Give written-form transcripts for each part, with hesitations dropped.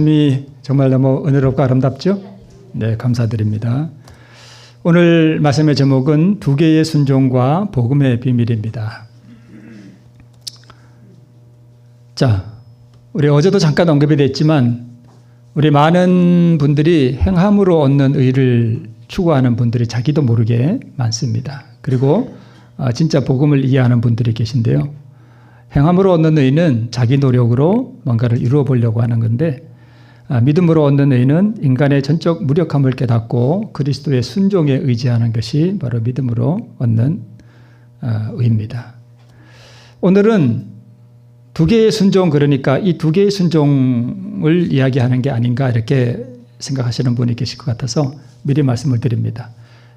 말씀이 정말 너무 은혜롭고 아름답죠? 네, 감사드립니다. 오늘 말씀의 제목은 두 개의 순종과 복음의 비밀입니다. 자, 우리 어제도 잠깐 언급이 됐지만 우리 많은 분들이 행함으로 얻는 의를 추구하는 분들이 자기도 모르게 많습니다. 그리고 진짜 복음을 이해하는 분들이 계신데요. 행함으로 얻는 의는 자기 노력으로 뭔가를 이루어 보려고 하는 건데, 믿음으로 얻는 의는 인간의 전적 무력함을 깨닫고 그리스도의 순종에 의지하는 것이 바로 믿음으로 얻는 의입니다. 오늘은 두 개의 순종, 그러니까 이 두 개의 순종을 이야기하는 게 아닌가 이렇게 생각하시는 분이 계실 것 같아서 미리 말씀을 드립니다.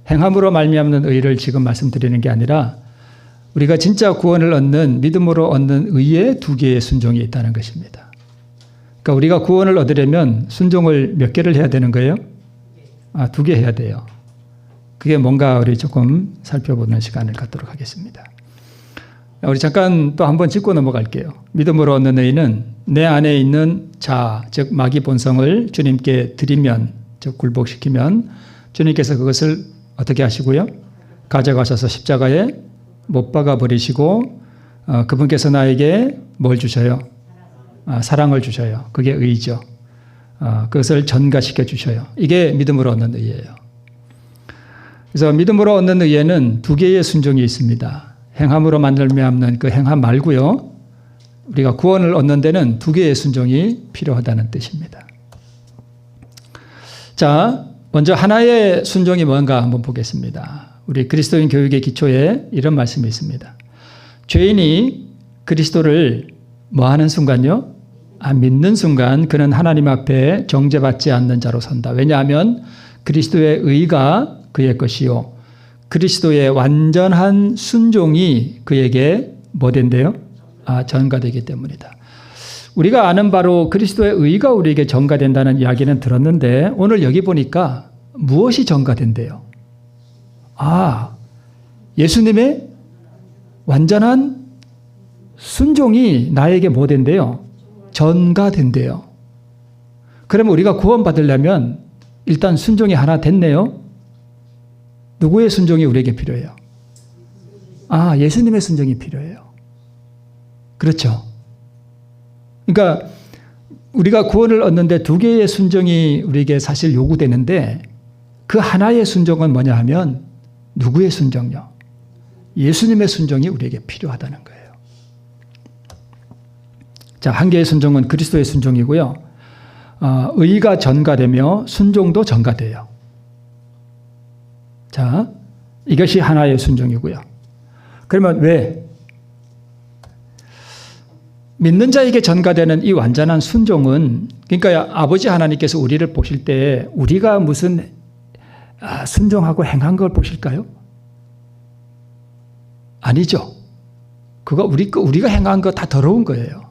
행함으로 말미암는 의를 지금 말씀드리는 게 아니라 우리가 진짜 구원을 얻는 믿음으로 얻는 의에 두 개의 순종이 있다는 것입니다. 그러니까 우리가 구원을 얻으려면 순종을 몇 개를 해야 되는 거예요? 두 개 해야 돼요. 그게 뭔가 우리 조금 살펴보는 시간을 갖도록 하겠습니다. 우리 잠깐 또 한번 짚고 넘어갈게요. 믿음으로 얻는 의는 내 안에 있는 자, 즉 마귀 본성을 주님께 드리면, 즉 굴복시키면 주님께서 그것을 어떻게 하시고요? 가져가셔서 십자가에 못 박아 버리시고 그분께서 나에게 뭘 주셔요? 사랑을 주셔요. 그게 의죠. 그것을 전가시켜 주셔요. 이게 믿음으로 얻는 의예요. 그래서 믿음으로 얻는 의에는 두 개의 순종이 있습니다. 행함으로 말미암는 그 행함 말고요. 우리가 구원을 얻는 데는 두 개의 순종이 필요하다는 뜻입니다. 자, 먼저 하나의 순종이 뭔가 한번 보겠습니다. 우리 그리스도인 교육의 기초에 이런 말씀이 있습니다. 죄인이 그리스도를 뭐 하는 순간요? 믿는 순간 그는 하나님 앞에 정죄받지 않는 자로 선다. 왜냐하면 그리스도의 의가 그의 것이요, 그리스도의 완전한 순종이 그에게 뭐 된대요? 전가되기 때문이다. 우리가 아는 바로 그리스도의 의가 우리에게 전가된다는 이야기는 들었는데 오늘 여기 보니까 무엇이 전가된대요? 예수님의 완전한 순종이 나에게 뭐 된대요? 전가된대요. 그러면 우리가 구원받으려면 일단 순종이 하나 됐네요. 누구의 순종이 우리에게 필요해요? 예수님의 순종이 필요해요. 그렇죠. 그러니까 우리가 구원을 얻는데 두 개의 순종이 우리에게 사실 요구되는데 그 하나의 순종은 뭐냐 하면 누구의 순종요? 예수님의 순종이 우리에게 필요하다는 거예요. 자, 한 개의 순종은 그리스도의 순종이고요. 의가 전가되며 순종도 전가돼요. 자, 이것이 하나의 순종이고요. 그러면 왜? 믿는 자에게 전가되는 이 완전한 순종은, 그러니까 아버지 하나님께서 우리를 보실 때 우리가 무슨 순종하고 행한 걸 보실까요? 아니죠. 그거 우리가 행한 거 다 더러운 거예요.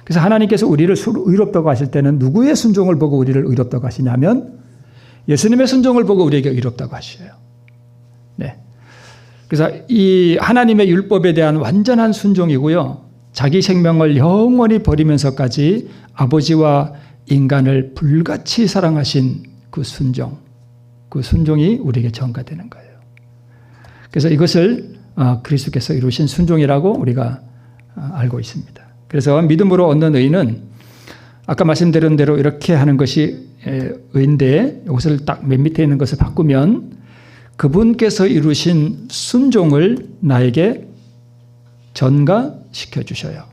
그래서 하나님께서 우리를 의롭다고 하실 때는 누구의 순종을 보고 우리를 의롭다고 하시냐면 예수님의 순종을 보고 우리에게 의롭다고 하셔요. 네. 그래서 이 하나님의 율법에 대한 완전한 순종이고요. 자기 생명을 영원히 버리면서까지 아버지와 인간을 불같이 사랑하신 그 순종, 그 순종이 우리에게 전가되는 거예요. 그래서 이것을 그리스도께서 이루신 순종이라고 우리가 알고 있습니다. 그래서 믿음으로 얻는 의는 아까 말씀드린 대로 이렇게 하는 것이 의인데 이것을 딱 맨 밑에 있는 것을 바꾸면 그분께서 이루신 순종을 나에게 전가시켜 주셔요.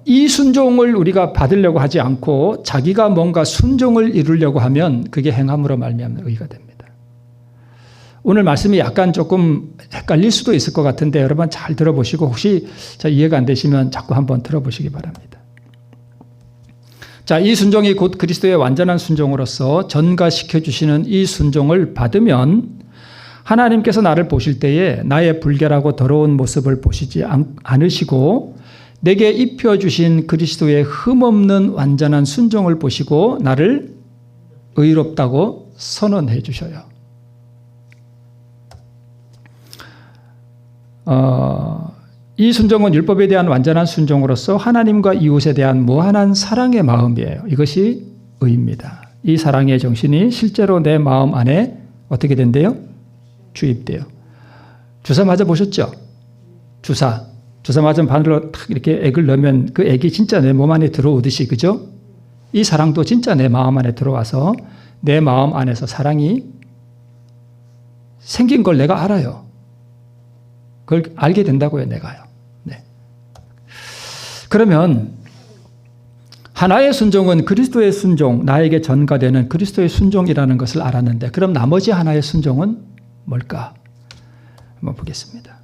이 순종을 우리가 받으려고 하지 않고 자기가 뭔가 순종을 이루려고 하면 그게 행함으로 말미암는 의가 됩니다. 오늘 말씀이 약간 조금 헷갈릴 수도 있을 것 같은데 여러분 잘 들어보시고 혹시 이해가 안 되시면 자꾸 한번 들어보시기 바랍니다. 자, 이 순종이 곧 그리스도의 완전한 순종으로서 전가시켜 주시는 이 순종을 받으면 하나님께서 나를 보실 때에 나의 불결하고 더러운 모습을 보시지 않으시고 내게 입혀주신 그리스도의 흠없는 완전한 순종을 보시고 나를 의롭다고 선언해 주셔요. 이 순종은 율법에 대한 완전한 순종으로서 하나님과 이웃에 대한 무한한 사랑의 마음이에요. 이것이 의입니다. 이 사랑의 정신이 실제로 내 마음 안에 어떻게 된대요? 주입돼요. 주사 맞아 보셨죠? 주사 맞은 바늘로 탁 이렇게 액을 넣으면 그 액이 진짜 내 몸 안에 들어오듯이, 그죠? 이 사랑도 진짜 내 마음 안에 들어와서 내 마음 안에서 사랑이 생긴 걸 내가 알아요. 그걸 알게 된다고요, 내가요. 네. 그러면 하나의 순종은 그리스도의 순종, 나에게 전가되는 그리스도의 순종이라는 것을 알았는데, 그럼 나머지 하나의 순종은 뭘까? 한번 보겠습니다.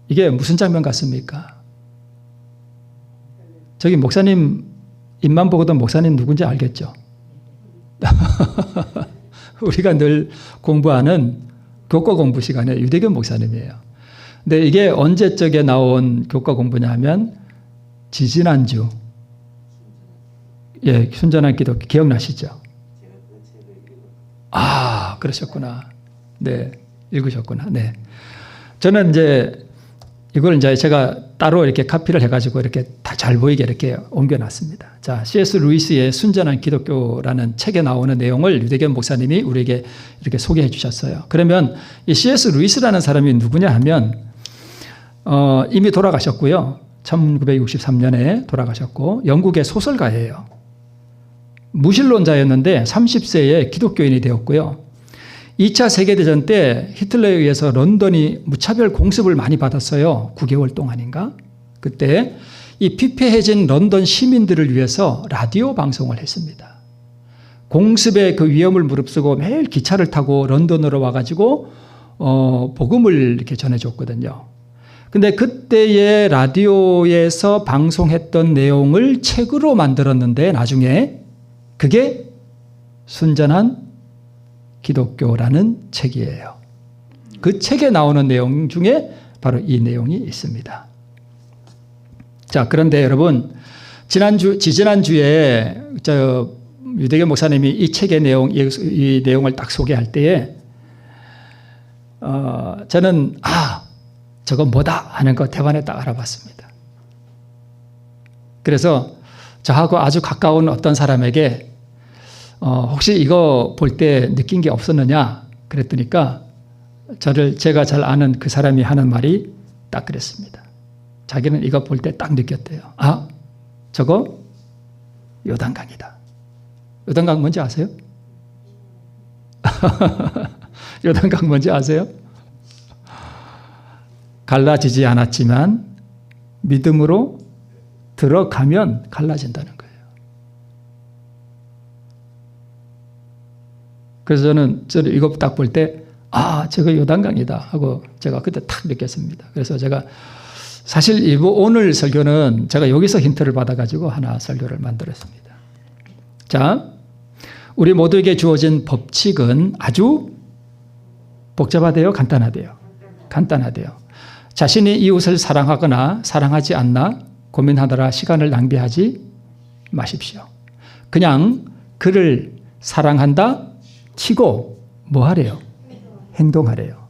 이게 무슨 장면 같습니까? 저기 목사님 입만 보고도 목사님 누군지 알겠죠? 우리가 늘 공부하는 교과 공부 시간에 유대교 목사님이에요. 근데 이게 언제적에 나온 교과 공부냐 하면 지지난주, 예, 순전한 기독교 기억나시죠? 아, 그러셨구나. 네, 읽으셨구나. 네. 저는 이제 이걸 이제 제가 따로 이렇게 카피를 해가지고 이렇게 다 잘 보이게 이렇게 옮겨놨습니다. 자, C.S. 루이스의 순전한 기독교라는 책에 나오는 내용을 유대교 목사님이 우리에게 이렇게 소개해 주셨어요. 그러면 이 C.S. 루이스라는 사람이 누구냐 하면, 이미 돌아가셨고요. 1963년에 돌아가셨고, 영국의 소설가예요. 무신론자였는데 30세에 기독교인이 되었고요. 2차 세계대전 때 히틀러에 의해서 런던이 무차별 공습을 많이 받았어요. 9개월 동안인가? 그때 이 피폐해진 런던 시민들을 위해서 라디오 방송을 했습니다. 공습의 그 위험을 무릅쓰고 매일 기차를 타고 런던으로 와가지고 복음을 이렇게 전해줬거든요. 근데 그때의 라디오에서 방송했던 내용을 책으로 만들었는데 나중에 그게 순전한 기독교라는 책이에요. 그 책에 나오는 내용 중에 바로 이 내용이 있습니다. 자, 그런데 여러분, 지지난주에 유대교 목사님이 이 책의 내용, 이 내용을 딱 소개할 때에 저는 저거 뭐다 하는 거 대반에 딱 알아봤습니다. 그래서 저하고 아주 가까운 어떤 사람에게 혹시 이거 볼 때 느낀 게 없었느냐 그랬더니까 제가 잘 아는 그 사람이 하는 말이 딱 그랬습니다. 자기는 이거 볼 때 딱 느꼈대요. 저거 요단강이다. 요단강 뭔지 아세요? 요단강 뭔지 아세요? 갈라지지 않았지만 믿음으로 들어가면 갈라진다는 거예요. 그래서 저는 이거 딱 볼 때 저거 요단강이다 하고 제가 그때 탁 느꼈습니다. 그래서 제가 사실 오늘 설교는 제가 여기서 힌트를 받아가지고 하나 설교를 만들었습니다. 자, 우리 모두에게 주어진 법칙은 아주 복잡하대요? 간단하대요? 간단하대요. 자신이 이웃을 사랑하거나 사랑하지 않나 고민하느라 시간을 낭비하지 마십시오. 그냥 그를 사랑한다 치고 뭐 하래요? 행동하래요.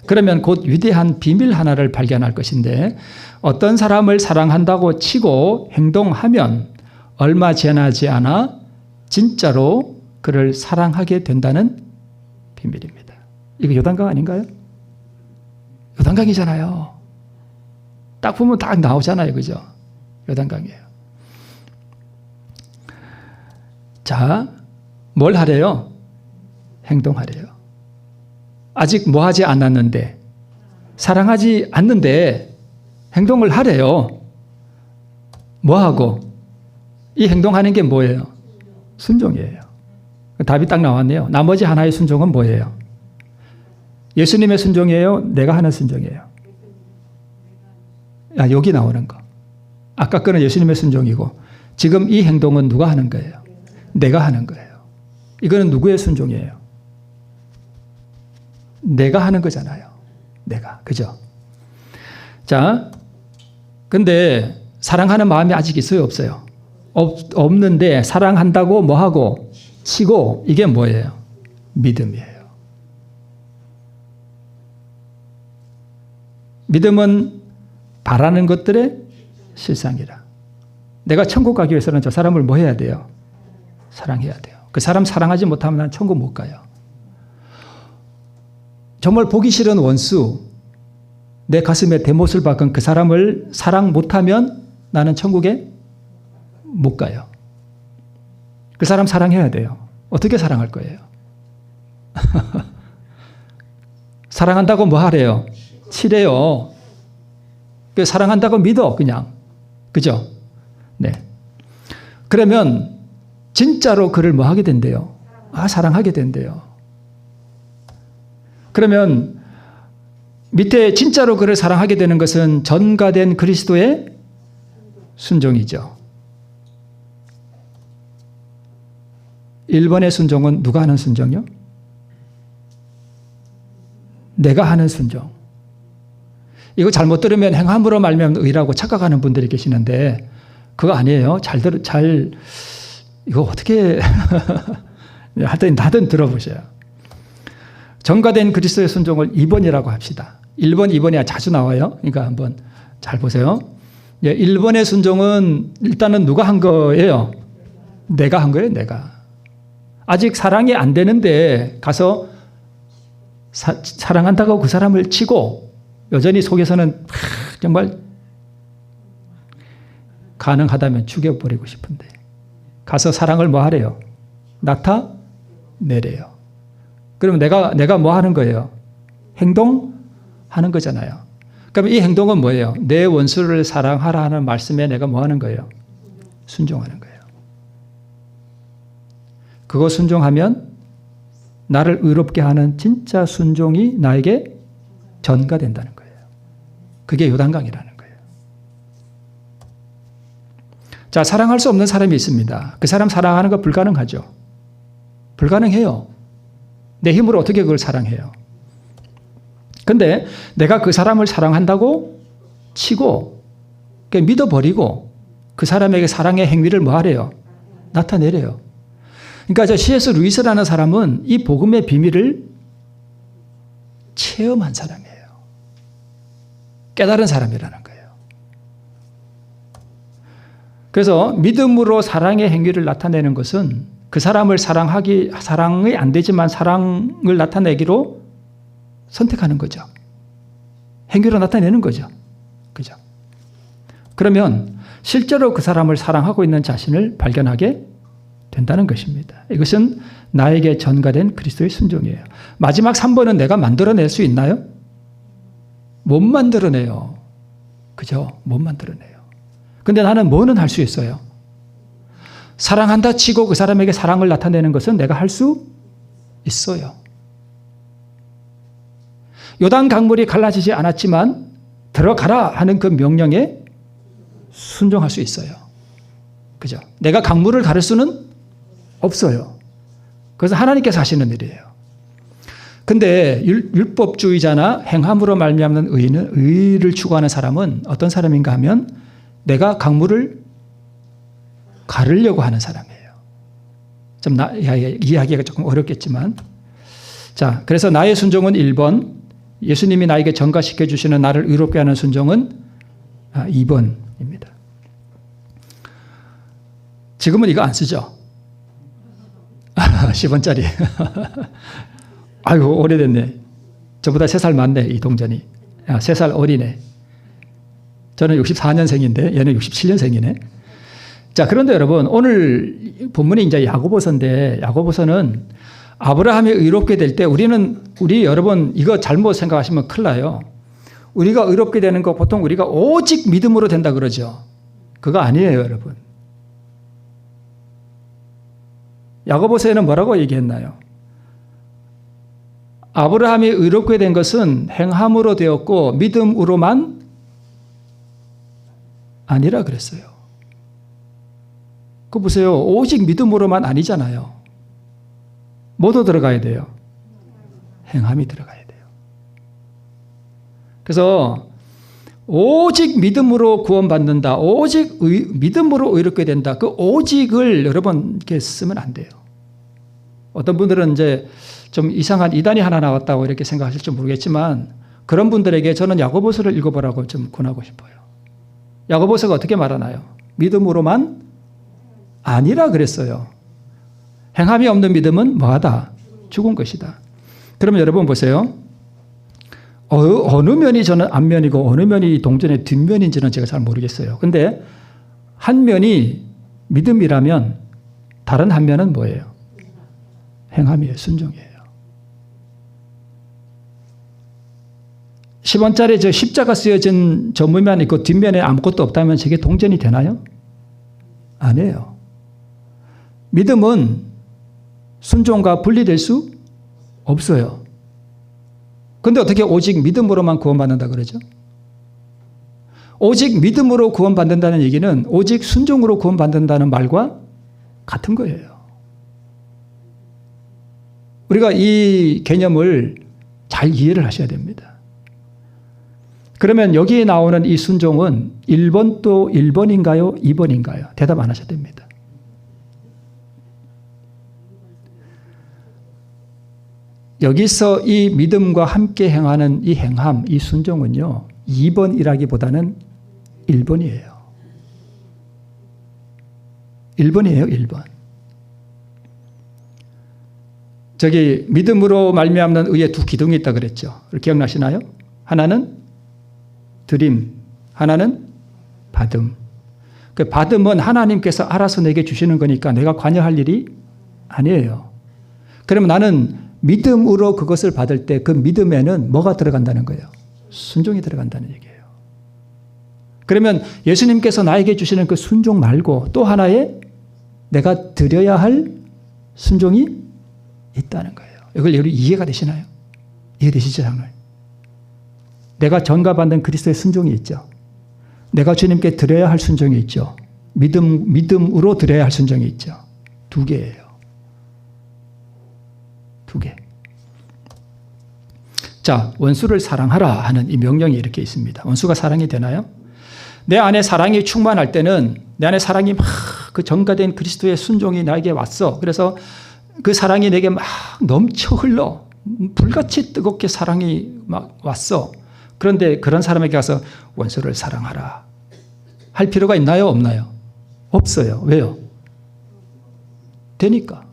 그러면 곧 위대한 비밀 하나를 발견할 것인데, 어떤 사람을 사랑한다고 치고 행동하면 얼마 지나지 않아 진짜로 그를 사랑하게 된다는 비밀입니다. 이거 요단강 아닌가요? 요단강이잖아요. 딱 보면 딱 나오잖아요. 그죠? 요단강이에요. 자, 뭘 하래요? 행동하래요. 아직 뭐 하지 않았는데, 사랑하지 않는데 행동을 하래요. 뭐 하고? 이 행동하는 게 뭐예요? 순종이에요. 답이 딱 나왔네요. 나머지 하나의 순종은 뭐예요? 예수님의 순종이에요? 내가 하는 순종이에요? 여기 나오는 거. 아까 거는 예수님의 순종이고, 지금 이 행동은 누가 하는 거예요? 내가 하는 거예요. 이거는 누구의 순종이에요? 내가 하는 거잖아요. 내가. 그죠? 자, 근데 사랑하는 마음이 아직 있어요? 없어요? 없는데 사랑한다고 뭐 하고 치고, 이게 뭐예요? 믿음이에요. 믿음은 바라는 것들의 실상이라. 내가 천국 가기 위해서는 저 사람을 뭐 해야 돼요? 사랑해야 돼요. 그 사람 사랑하지 못하면 난 천국 못 가요. 정말 보기 싫은 원수, 내 가슴에 대못을 박은 그 사람을 사랑 못하면 나는 천국에 못 가요. 그 사람 사랑해야 돼요. 어떻게 사랑할 거예요? 사랑한다고 뭐 하래요? 치래요. 사랑한다고 믿어, 그냥. 그죠? 네. 그러면 진짜로 그를 뭐 하게 된대요? 사랑하게 된대요. 그러면 밑에 진짜로 그를 사랑하게 되는 것은 전가된 그리스도의 순종이죠. 1번의 순종은 누가 하는 순종이요? 내가 하는 순종. 이거 잘못 들으면 행함으로 말미암는 의라고 착각하는 분들이 계시는데 그거 아니에요. 이거 어떻게 하든 들어보세요. 전가된 그리스도의 순종을 2번이라고 합시다. 1번, 2번이 자주 나와요. 그러니까 한번 잘 보세요. 1번의 순종은 일단은 누가 한 거예요? 내가 한 거예요, 내가. 아직 사랑이 안 되는데 가서 사랑한다고 그 사람을 치고 여전히 속에서는 정말 가능하다면 죽여버리고 싶은데 가서 사랑을 뭐 하래요? 나타내래요. 그러면 내가 뭐 하는 거예요? 행동하는 거잖아요. 그럼 이 행동은 뭐예요? 내 원수를 사랑하라 하는 말씀에 내가 뭐 하는 거예요? 순종하는 거예요. 그거 순종하면 나를 의롭게 하는 진짜 순종이 나에게 전가된다는 거예요. 그게 요단강이라는 거예요. 자, 사랑할 수 없는 사람이 있습니다. 그 사람 사랑하는 거 불가능하죠. 불가능해요. 내 힘으로 어떻게 그걸 사랑해요? 근데 내가 그 사람을 사랑한다고 치고 믿어버리고 그 사람에게 사랑의 행위를 뭐 하래요? 나타내래요. 그러니까 저 C.S. 루이스라는 사람은 이 복음의 비밀을 체험한 사람이에요. 깨달은 사람이라는 거예요. 그래서 믿음으로 사랑의 행위를 나타내는 것은 그 사람을 사랑이 안 되지만 사랑을 나타내기로 선택하는 거죠. 행위로 나타내는 거죠. 그죠? 그러면 실제로 그 사람을 사랑하고 있는 자신을 발견하게 된다는 것입니다. 이것은 나에게 전가된 그리스도의 순종이에요. 마지막 3번은 내가 만들어낼 수 있나요? 못 만들어내요. 그죠? 못 만들어내요. 근데 나는 뭐는 할 수 있어요? 사랑한다 치고 그 사람에게 사랑을 나타내는 것은 내가 할 수 있어요. 요단 강물이 갈라지지 않았지만 들어가라 하는 그 명령에 순종할 수 있어요. 그죠? 내가 강물을 가를 수는 없어요. 그래서 하나님께서 하시는 일이에요. 근데 율법주의자나 행함으로 말미암는 의를 추구하는 사람은 어떤 사람인가 하면 내가 강물을 가르려고 하는 사람이에요. 좀 이해하기가 조금 어렵겠지만. 자, 그래서 나의 순종은 1번, 예수님이 나에게 전가시켜 주시는 나를 의롭게 하는 순종은 2번입니다. 지금은 이거 안 쓰죠? 10원짜리. 아이고, 오래됐네. 저보다 3살 많네, 이 동전이. 3살 어리네. 저는 64년생인데 얘는 67년생이네. 자, 그런데 여러분, 오늘 본문이 이제 야고보서인데 야고보서는 아브라함이 의롭게 될 때 우리 여러분 이거 잘못 생각하시면 큰일 나요. 우리가 의롭게 되는 거 보통 우리가 오직 믿음으로 된다 그러죠. 그거 아니에요, 여러분. 야고보서에는 뭐라고 얘기했나요? 아브라함이 의롭게 된 것은 행함으로 되었고 믿음으로만 아니라 그랬어요. 그거 보세요. 오직 믿음으로만 아니잖아요. 뭐도 들어가야 돼요? 행함이 들어가야 돼요. 그래서 오직 믿음으로 구원받는다. 오직 믿음으로 의롭게 된다. 그 오직을 여러분 이렇게 쓰면 안 돼요. 어떤 분들은 이제 좀 이상한 이단이 하나 나왔다고 이렇게 생각하실지 모르겠지만 그런 분들에게 저는 야고보서를 읽어보라고 좀 권하고 싶어요. 야고보서가 어떻게 말하나요? 믿음으로만 아니라 그랬어요. 행함이 없는 믿음은 뭐하다? 죽은 것이다. 그러면 여러분 보세요. 어느 면이 저는 앞면이고 어느 면이 동전의 뒷면인지는 제가 잘 모르겠어요. 근데 한 면이 믿음이라면 다른 한 면은 뭐예요? 행함이에요. 순종이에요. 10원짜리 저 십자가 쓰여진 전면만 있고 뒷면에 아무것도 없다면 저게 동전이 되나요? 아니에요. 믿음은 순종과 분리될 수 없어요. 그런데 어떻게 오직 믿음으로만 구원받는다 그러죠? 오직 믿음으로 구원받는다는 얘기는 오직 순종으로 구원받는다는 말과 같은 거예요. 우리가 이 개념을 잘 이해를 하셔야 됩니다. 그러면 여기에 나오는 이 순종은 1번 또 1번인가요? 2번인가요? 대답 안 하셔야 됩니다. 여기서 이 믿음과 함께 행하는 이 행함, 이 순종은요, 2번이라기보다는 1번이에요. 1번이에요, 1번. 저기 믿음으로 말미암는 의에 두 기둥이 있다 그랬죠. 기억나시나요? 하나는 드림, 하나는 받음. 그 받음은 하나님께서 알아서 내게 주시는 거니까 내가 관여할 일이 아니에요. 그러면 나는 믿음으로 그것을 받을 때 그 믿음에는 뭐가 들어간다는 거예요? 순종이 들어간다는 얘기예요. 그러면 예수님께서 나에게 주시는 그 순종 말고 또 하나의 내가 드려야 할 순종이 있다는 거예요. 이걸 여러분 이해가 되시나요? 이해되시죠, 장로님? 내가 전가받는 그리스도의 순종이 있죠. 내가 주님께 드려야 할 순종이 있죠. 믿음으로 드려야 할 순종이 있죠. 두 개예요. 두 개. 자, 원수를 사랑하라 하는 이 명령이 이렇게 있습니다. 원수가 사랑이 되나요? 내 안에 사랑이 충만할 때는 내 안에 사랑이 막 그 전가된 그리스도의 순종이 나에게 왔어. 그래서 그 사랑이 내게 막 넘쳐 흘러. 불같이 뜨겁게 사랑이 막 왔어. 그런데 그런 사람에게 가서 원수를 사랑하라 할 필요가 있나요? 없나요? 없어요. 왜요? 되니까.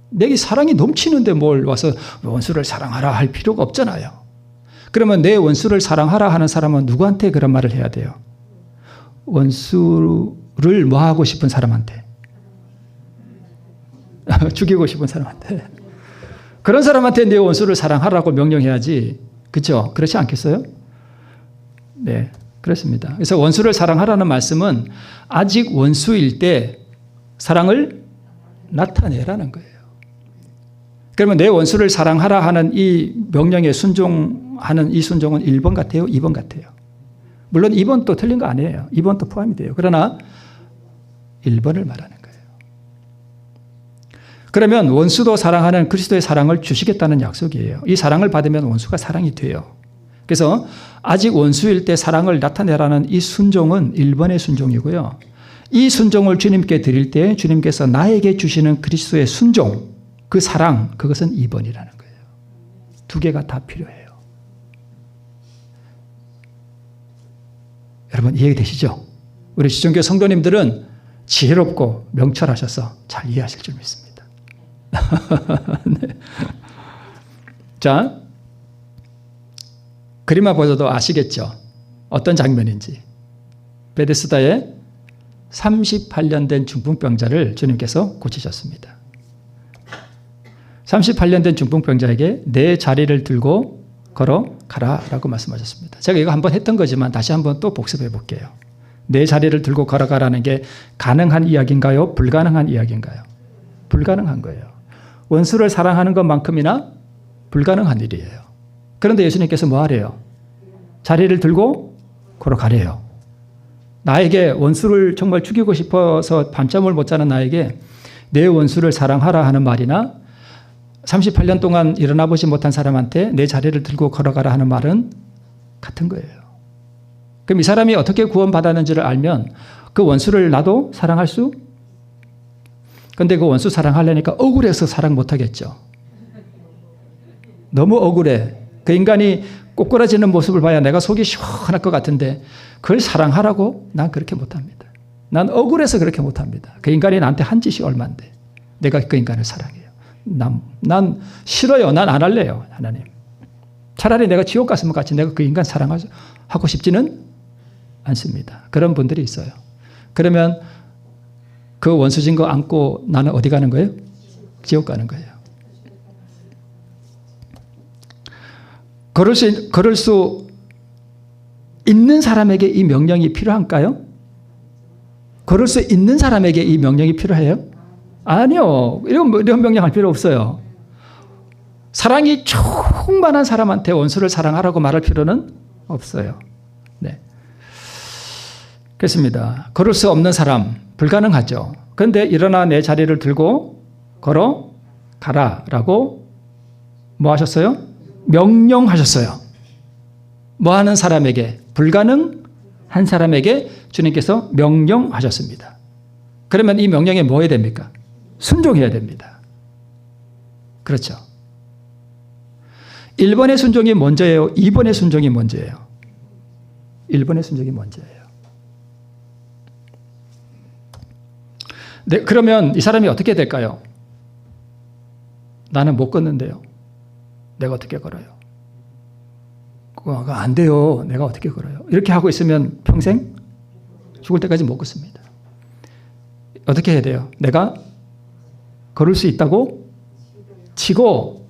내게 사랑이 넘치는데 뭘 와서 원수를 사랑하라 할 필요가 없잖아요. 그러면 내 원수를 사랑하라 하는 사람은 누구한테 그런 말을 해야 돼요? 원수를 뭐 하고 싶은 사람한테? 죽이고 싶은 사람한테. 그런 사람한테 내 원수를 사랑하라고 명령해야지. 그렇죠? 그렇지 않겠어요? 네, 그렇습니다. 그래서 원수를 사랑하라는 말씀은 아직 원수일 때 사랑을 나타내라는 거예요. 그러면 내 원수를 사랑하라 하는 이 명령에 순종하는 이 순종은 1번 같아요? 2번 같아요? 물론 2번도 틀린 거 아니에요. 2번도 포함이 돼요. 그러나 1번을 말하는 거예요. 그러면 원수도 사랑하는 그리스도의 사랑을 주시겠다는 약속이에요. 이 사랑을 받으면 원수가 사랑이 돼요. 그래서 아직 원수일 때 사랑을 나타내라는 이 순종은 1번의 순종이고요. 이 순종을 주님께 드릴 때 주님께서 나에게 주시는 그리스도의 순종, 그 사랑, 그것은 2번이라는 거예요. 두 개가 다 필요해요. 여러분 이해되시죠? 우리 지정교 성도님들은 지혜롭고 명철하셔서 잘 이해하실 줄 믿습니다. 네. 자, 그림만 보셔도 아시겠죠? 어떤 장면인지. 베데스다에 38년 된 중풍병자를 주님께서 고치셨습니다. 38년 된 중풍병자에게 내 자리를 들고 걸어가라라고 말씀하셨습니다. 제가 이거 한번 했던 거지만 다시 한번 또 복습해 볼게요. 내 자리를 들고 걸어가라는 게 가능한 이야기인가요? 불가능한 이야기인가요? 불가능한 거예요. 원수를 사랑하는 것만큼이나 불가능한 일이에요. 그런데 예수님께서 뭐 하래요? 자리를 들고 걸어가래요. 나에게 원수를 정말 죽이고 싶어서 밤잠을 못 자는 나에게 내 원수를 사랑하라 하는 말이나 38년 동안 일어나 보지 못한 사람한테 내 자리를 들고 걸어가라 하는 말은 같은 거예요. 그럼 이 사람이 어떻게 구원받았는지를 알면 그 원수를 나도 사랑할 수? 근데 그 원수 사랑하려니까 억울해서 사랑 못하겠죠. 너무 억울해. 그 인간이 꼬꾸라지는 모습을 봐야 내가 속이 시원할 것 같은데 그걸 사랑하라고? 난 그렇게 못합니다. 난 억울해서 그렇게 못합니다. 그 인간이 나한테 한 짓이 얼만데 내가 그 인간을 사랑해요. 난 싫어요. 난 안 할래요. 하나님. 차라리 내가 지옥 갔으면 같이 내가 그 인간 사랑하고 싶지는 않습니다. 그런 분들이 있어요. 그러면 그 원수진 거 안고 나는 어디 가는 거예요? 지옥 가는 거예요. 걸을 수 있는 사람에게 이 명령이 필요한가요? 걸을 수 있는 사람에게 이 명령이 필요해요? 아니요. 이런 명령할 필요 없어요. 사랑이 충만한 사람한테 원수를 사랑하라고 말할 필요는 없어요. 네. 그렇습니다. 걸을 수 없는 사람 불가능하죠. 그런데 일어나 내 자리를 들고 걸어가라라고 뭐 하셨어요? 명령하셨어요. 뭐 하는 사람에게? 불가능한 사람에게 주님께서 명령하셨습니다. 그러면 이 명령에 뭐 해야 됩니까? 순종해야 됩니다. 그렇죠. 1번의 순종이 먼저예요? 2번의 순종이 먼저예요? 1번의 순종이 먼저예요. 네, 그러면 이 사람이 어떻게 될까요? 나는 못 걷는데요. 내가 어떻게 걸어요? 그거 안 돼요. 내가 어떻게 걸어요? 이렇게 하고 있으면 평생 죽을 때까지 못 걷습니다. 어떻게 해야 돼요? 내가 걸을 수 있다고 치고,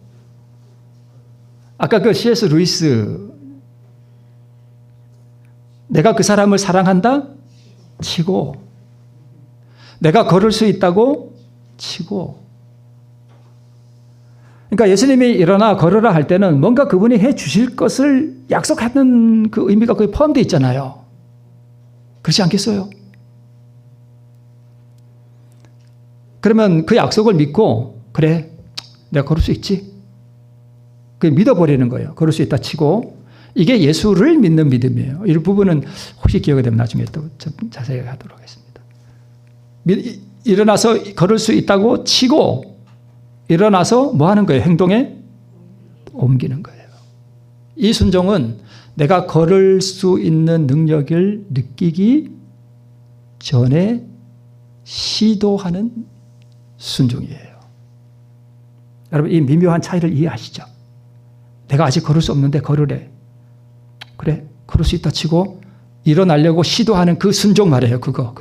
아까 그 C.S. 루이스, 내가 그 사람을 사랑한다 치고, 내가 걸을 수 있다고 치고. 그러니까 예수님이 일어나 걸으라 할 때는 뭔가 그분이 해 주실 것을 약속하는 그 의미가 거기 포함되어 있잖아요. 그렇지 않겠어요? 그러면 그 약속을 믿고, 그래, 내가 걸을 수 있지. 그 믿어버리는 거예요. 걸을 수 있다 치고. 이게 예수를 믿는 믿음이에요. 이 부분은 혹시 기회가 되면 나중에 또 자세히 하도록 하겠습니다. 일어나서 걸을 수 있다고 치고, 일어나서 뭐 하는 거예요? 행동에 옮기는 거예요. 이 순종은 내가 걸을 수 있는 능력을 느끼기 전에 시도하는 순종이에요. 여러분, 이 미묘한 차이를 이해하시죠? 내가 아직 걸을 수 없는데 걸으래. 그래, 걸을 수 있다 치고 일어나려고 시도하는 그 순종 말이에요. 그거.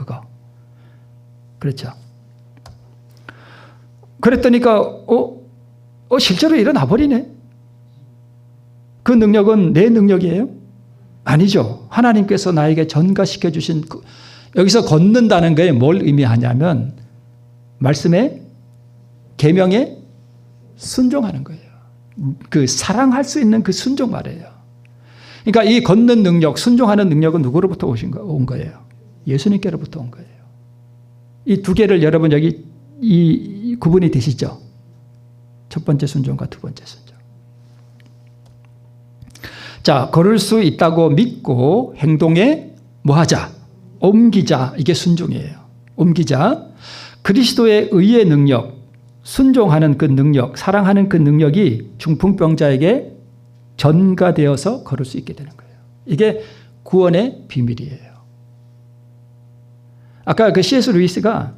그렇죠? 그랬더니까 실제로 일어나 버리네. 그 능력은 내 능력이에요? 아니죠. 하나님께서 나에게 전가시켜 주신 여기서 걷는다는 게 뭘 의미하냐면 말씀에 계명에 순종하는 거예요. 그 사랑할 수 있는 그 순종 말이에요. 그러니까 이 걷는 능력, 순종하는 능력은 누구로부터 온 거예요? 예수님께로부터 온 거예요. 이 두 개를 여러분 여기 이 구분이 되시죠? 첫 번째 순종과 두 번째 순종. 자, 걸을 수 있다고 믿고 행동에 뭐 하자? 옮기자. 이게 순종이에요. 옮기자. 그리스도의 의의 능력, 순종하는 그 능력, 사랑하는 그 능력이 중풍병자에게 전가되어서 걸을 수 있게 되는 거예요. 이게 구원의 비밀이에요. 아까 그 C.S. 루이스가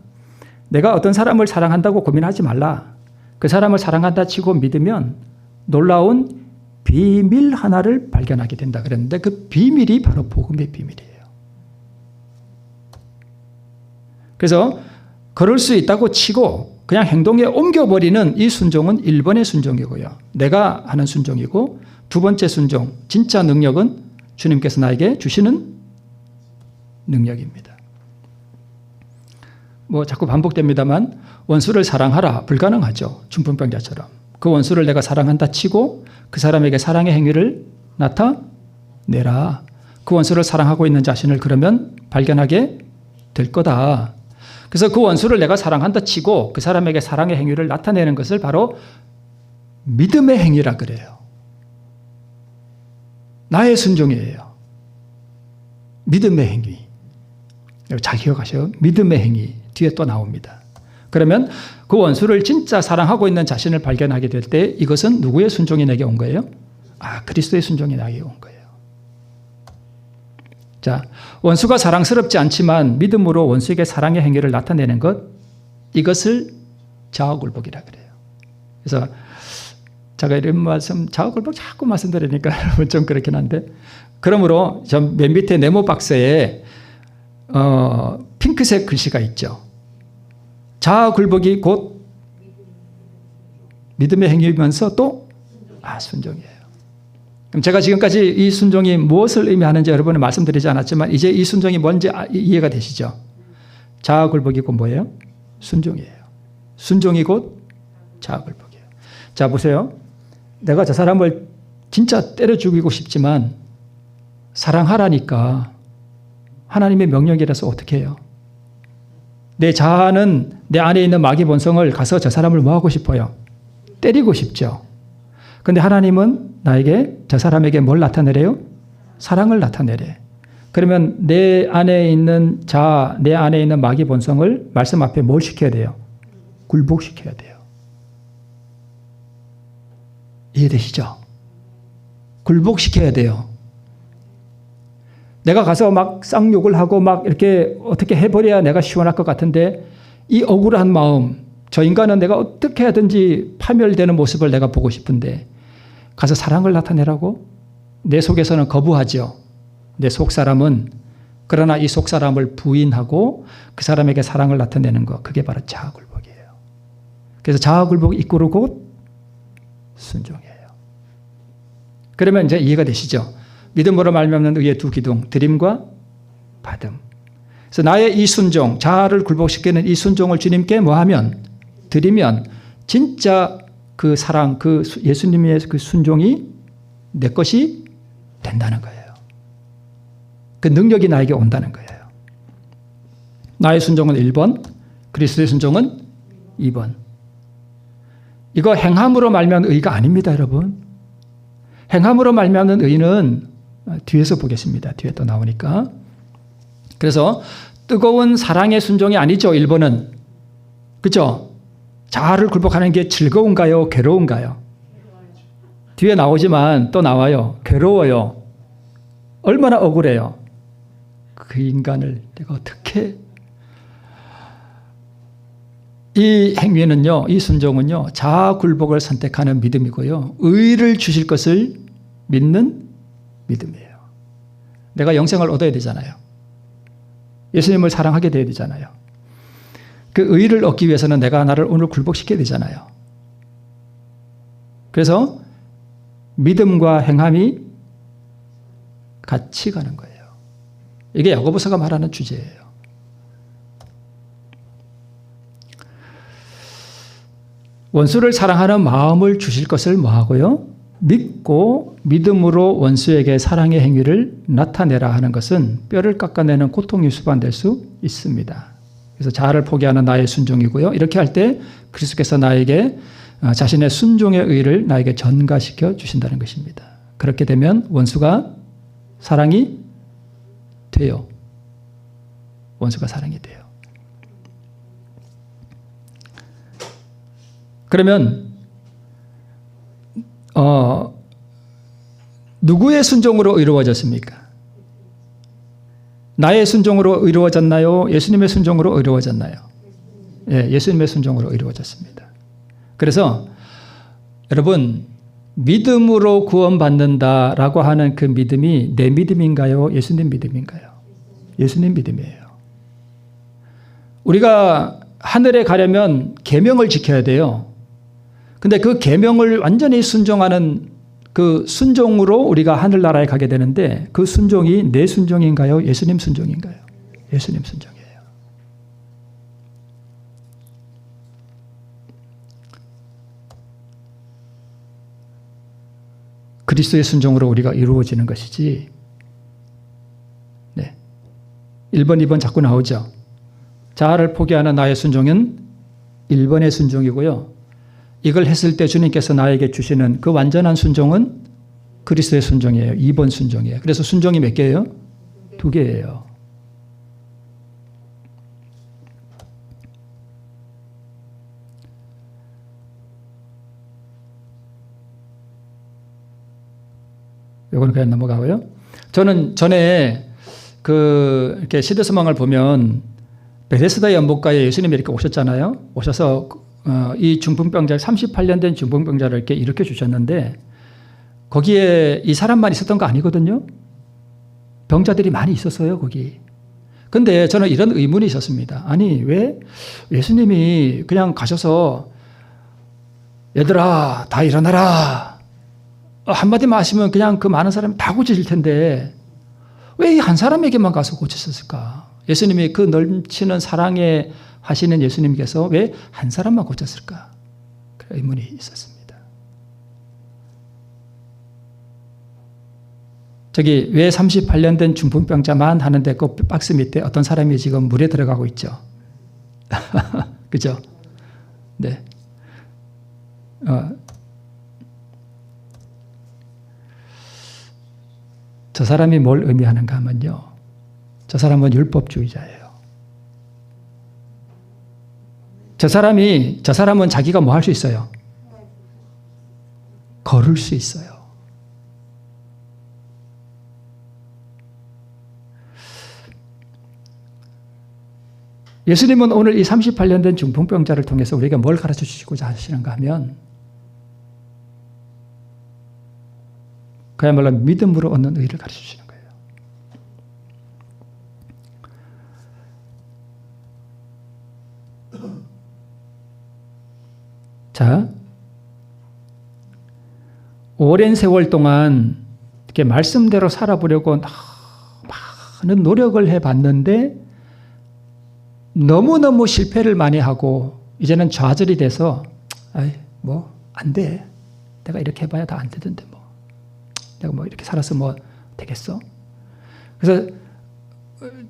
내가 어떤 사람을 사랑한다고 고민하지 말라. 그 사람을 사랑한다 치고 믿으면 놀라운 비밀 하나를 발견하게 된다 그랬는데 그 비밀이 바로 복음의 비밀이에요. 그래서 걸을 수 있다고 치고 그냥 행동에 옮겨버리는 이 순종은 1번의 순종이고요. 내가 하는 순종이고 두 번째 순종, 진짜 능력은 주님께서 나에게 주시는 능력입니다. 뭐 자꾸 반복됩니다만 원수를 사랑하라 불가능하죠. 중풍병자처럼. 그 원수를 내가 사랑한다 치고 그 사람에게 사랑의 행위를 나타내라. 그 원수를 사랑하고 있는 자신을 그러면 발견하게 될 거다. 그래서 그 원수를 내가 사랑한다 치고 그 사람에게 사랑의 행위를 나타내는 것을 바로 믿음의 행위라 그래요. 나의 순종이에요. 믿음의 행위. 잘 기억하셔요. 믿음의 행위. 뒤에 또 나옵니다. 그러면 그 원수를 진짜 사랑하고 있는 자신을 발견하게 될 때 이것은 누구의 순종이 내게 온 거예요? 그리스도의 순종이 나에게 온 거예요. 자, 원수가 사랑스럽지 않지만 믿음으로 원수에게 사랑의 행위를 나타내는 것, 이것을 자아굴복이라 그래요. 그래서 제가 이런 말씀, 자아굴복 자꾸 말씀드리니까 여러분 좀 그렇긴 한데, 그러므로 전 맨 밑에 네모 박스에 핑크색 글씨가 있죠. 자아굴복이 곧 믿음의 행위이면서 또 순종이에요. 그럼 제가 지금까지 이 순종이 무엇을 의미하는지 여러분에 말씀드리지 않았지만 이제 이 순종이 뭔지 이해가 되시죠? 자아굴복이 곧 뭐예요? 순종이에요. 순종이 곧 자아굴복이에요. 자, 보세요. 내가 저 사람을 진짜 때려 죽이고 싶지만 사랑하라니까 하나님의 명령이라서 어떻게 해요? 내 자아는 내 안에 있는 마귀 본성을 가서 저 사람을 뭐 하고 싶어요? 때리고 싶죠. 근데 하나님은 나에게 저 사람에게 뭘 나타내래요? 사랑을 나타내래. 그러면 내 안에 있는 자아, 내 안에 있는 마귀 본성을 말씀 앞에 뭘 시켜야 돼요? 굴복시켜야 돼요. 이해되시죠? 굴복시켜야 돼요. 내가 가서 막 쌍욕을 하고 막 이렇게 어떻게 해버려야 내가 시원할 것 같은데 이 억울한 마음, 저 인간은 내가 어떻게 하든지 파멸되는 모습을 내가 보고 싶은데 가서 사랑을 나타내라고? 내 속에서는 거부하죠. 내 속사람은. 그러나 이 속사람을 부인하고 그 사람에게 사랑을 나타내는 것, 그게 바로 자아굴복이에요. 그래서 자아굴복 이끄고 순종이에요. 그러면 이제 이해가 되시죠? 믿음으로 말미암는 의의 두 기둥, 드림과 받음. 그래서 나의 이 순종, 자아를 굴복시키는 이 순종을 주님께 뭐하면? 드리면 진짜 그 사랑, 그 예수님의 그 순종이 내 것이 된다는 거예요. 그 능력이 나에게 온다는 거예요. 나의 순종은 1번, 그리스도의 순종은 2번. 이거 행함으로 말미암는 의가 아닙니다, 여러분. 행함으로 말미암는 의는 뒤에서 보겠습니다. 뒤에 또 나오니까. 그래서 뜨거운 사랑의 순종이 아니죠, 1번은. 그렇죠? 자아를 굴복하는 게 즐거운가요? 괴로운가요? 뒤에 나오지만 또 나와요. 괴로워요. 얼마나 억울해요. 그 인간을 내가 어떻게. 이 행위는요, 이 순종은요, 자아 굴복을 선택하는 믿음이고요, 의를 주실 것을 믿는 믿음이에요. 내가 영생을 얻어야 되잖아요. 예수님을 사랑하게 돼야 되잖아요. 그 의를 얻기 위해서는 내가 나를 오늘 굴복시켜야 되잖아요. 그래서 믿음과 행함이 같이 가는 거예요. 이게 야고보서가 말하는 주제예요. 원수를 사랑하는 마음을 주실 것을 뭐하고요? 믿고 믿음으로 원수에게 사랑의 행위를 나타내라 하는 것은 뼈를 깎아내는 고통이 수반될 수 있습니다. 그래서 자아를 포기하는 나의 순종이고요. 이렇게 할 때 그리스도께서 나에게 자신의 순종의 의를 나에게 전가시켜 주신다는 것입니다. 그렇게 되면 원수가 사랑이 돼요. 원수가 사랑이 돼요. 그러면 누구의 순종으로 이루어졌습니까? 나의 순종으로 이루어졌나요? 예수님의 순종으로 이루어졌나요? 예, 예수님의 순종으로 이루어졌습니다. 그래서 여러분, 믿음으로 구원받는다라고 하는 그 믿음이 내 믿음인가요? 예수님 믿음인가요? 예수님 믿음이에요. 우리가 하늘에 가려면 계명을 지켜야 돼요. 근데 그 계명을 완전히 순종하는 그 순종으로 우리가 하늘나라에 가게 되는데 그 순종이 내 순종인가요? 예수님 순종인가요? 예수님 순종이에요. 그리스도의 순종으로 우리가 이루어지는 것이지. 네. 1번, 2번 자꾸 나오죠. 자아를 포기하는 나의 순종은 1번의 순종이고요. 이걸 했을 때 주님께서 나에게 주시는 그 완전한 순종은 그리스도의 순종이에요. 2번 순종이에요. 그래서 순종이 몇 개예요? 2개예요. 요거는 그냥 넘어가고요. 저는 전에 이렇게 시대소망을 보면 베데스다 연못가에 예수님이 이렇게 오셨잖아요. 오셔서 이 중풍병자 38년 된 중풍병자를 이렇게 일으켜 주셨는데 거기에 이 사람만 있었던 거 아니거든요. 병자들이 많이 있었어요, 거기. 근데 저는 이런 의문이 있었습니다. 아니, 왜 예수님이 그냥 가셔서 얘들아, 다 일어나라. 한마디만 하시면 그냥 그 많은 사람이 다 고쳐질 텐데 왜 이 한 사람에게만 가서 고쳤을까? 예수님이 그 넘치는 사랑에 하시는 예수님께서 왜 한 사람만 고쳤을까? 그런 의문이 있었습니다. 저기 왜 38년 된 중풍병자만 하는데 그 박스 밑에 어떤 사람이 지금 물에 들어가고 있죠. 그죠? 네. 저 사람이 뭘 의미하는가 하면요. 저 사람은 율법주의자예요. 저 사람은 자기가 뭐 할 수 있어요? 걸을 수 있어요. 예수님은 오늘 이 38년 된 중풍병자를 통해서 우리에게 뭘 가르쳐 주시고자 하시는가 하면 그야말로 믿음으로 얻는 의를 가르쳐 주시는 거예요. 자, 오랜 세월 동안 이렇게 말씀대로 살아보려고 많은 노력을 해봤는데 너무너무 실패를 많이 하고 이제는 좌절이 돼서 뭐 안 돼. 내가 이렇게 해봐야 다 안 되던데 뭐. 내가 뭐 이렇게 살아서 뭐 되겠어? 그래서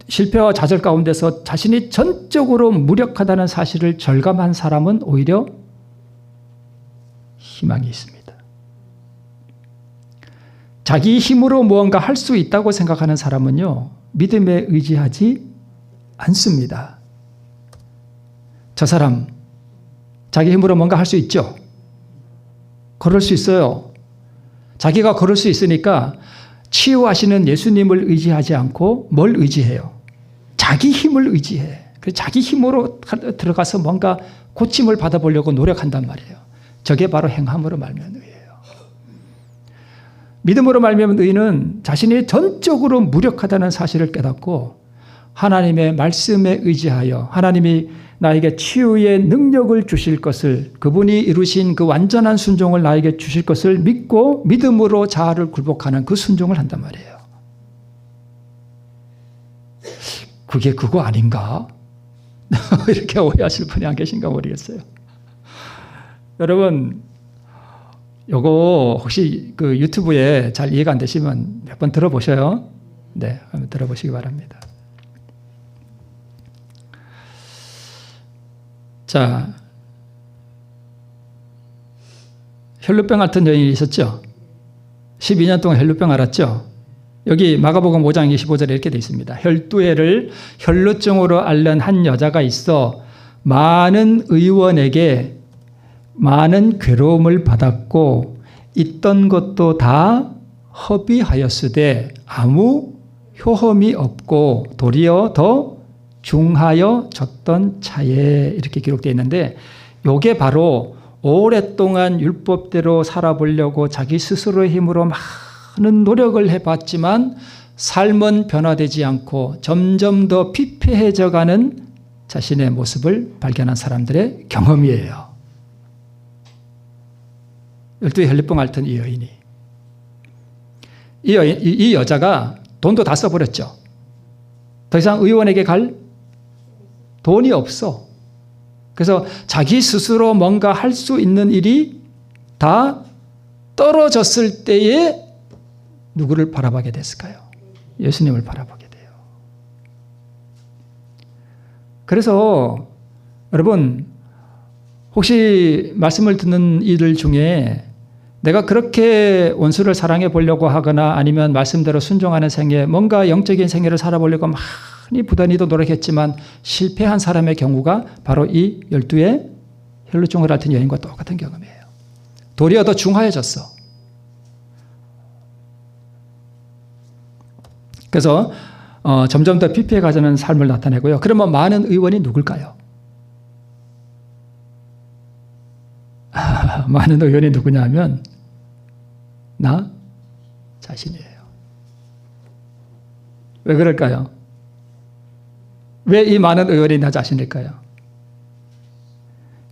실패와 좌절 가운데서 자신이 전적으로 무력하다는 사실을 절감한 사람은 오히려 희망이 있습니다. 자기 힘으로 무언가 할 수 있다고 생각하는 사람은요, 믿음에 의지하지 않습니다. 저 사람, 자기 힘으로 뭔가 할 수 있죠? 걸을 수 있어요. 자기가 걸을 수 있으니까 치유하시는 예수님을 의지하지 않고 뭘 의지해요? 자기 힘을 의지해. 그래서 자기 힘으로 들어가서 뭔가 고침을 받아보려고 노력한단 말이에요. 저게 바로 행함으로 말미암은 의예요. 믿음으로 말미암은 의는 자신이 전적으로 무력하다는 사실을 깨닫고 하나님의 말씀에 의지하여 하나님이 나에게 치유의 능력을 주실 것을, 그분이 이루신 그 완전한 순종을 나에게 주실 것을 믿고 믿음으로 자아를 굴복하는 그 순종을 한단 말이에요. 그게 그거 아닌가? 이렇게 오해하실 분이 안 계신가 모르겠어요. 여러분, 요거 혹시 그 유튜브에 잘 이해가 안 되시면 몇 번 들어보셔요. 네, 한번 들어보시기 바랍니다. 자, 혈루병 앓던 여인이 있었죠. 12년 동안 혈루병 앓았죠. 여기 마가복음 5장 25절에 이렇게 되어 있습니다. 혈두해를 혈루증으로 앓는 한 여자가 있어 많은 의원에게 많은 괴로움을 받았고 있던 것도 다 허비하였으되 아무 효험이 없고 도리어 더 중하여 졌던 차에, 이렇게 기록되어 있는데 이게 바로 오랫동안 율법대로 살아보려고 자기 스스로의 힘으로 많은 노력을 해봤지만 삶은 변화되지 않고 점점 더 피폐해져가는 자신의 모습을 발견한 사람들의 경험이에요. 12의 혈루병 앓던 이 여인이, 이 여자가 돈도 다 써버렸죠. 더 이상 의원에게 갈 돈이 없어. 그래서 자기 스스로 뭔가 할 수 있는 일이 다 떨어졌을 때에 누구를 바라보게 됐을까요? 예수님을 바라보게 돼요. 그래서 여러분, 혹시 말씀을 듣는 이들 중에 내가 그렇게 원수를 사랑해 보려고 하거나 아니면 말씀대로 순종하는 생애, 뭔가 영적인 생애를 살아보려고 많이 부단히도 노력했지만 실패한 사람의 경우가 바로 이 12의 혈루증을 앓던 여인과 똑같은 경험이에요. 도리어 더 중하여졌어. 그래서 점점 더 피폐해 가자는 삶을 나타내고요. 그러면 많은 의원이 누굴까요? 많은 의원이 누구냐 하면 나 자신이에요. 왜 그럴까요? 왜 이 많은 의원이 나 자신일까요?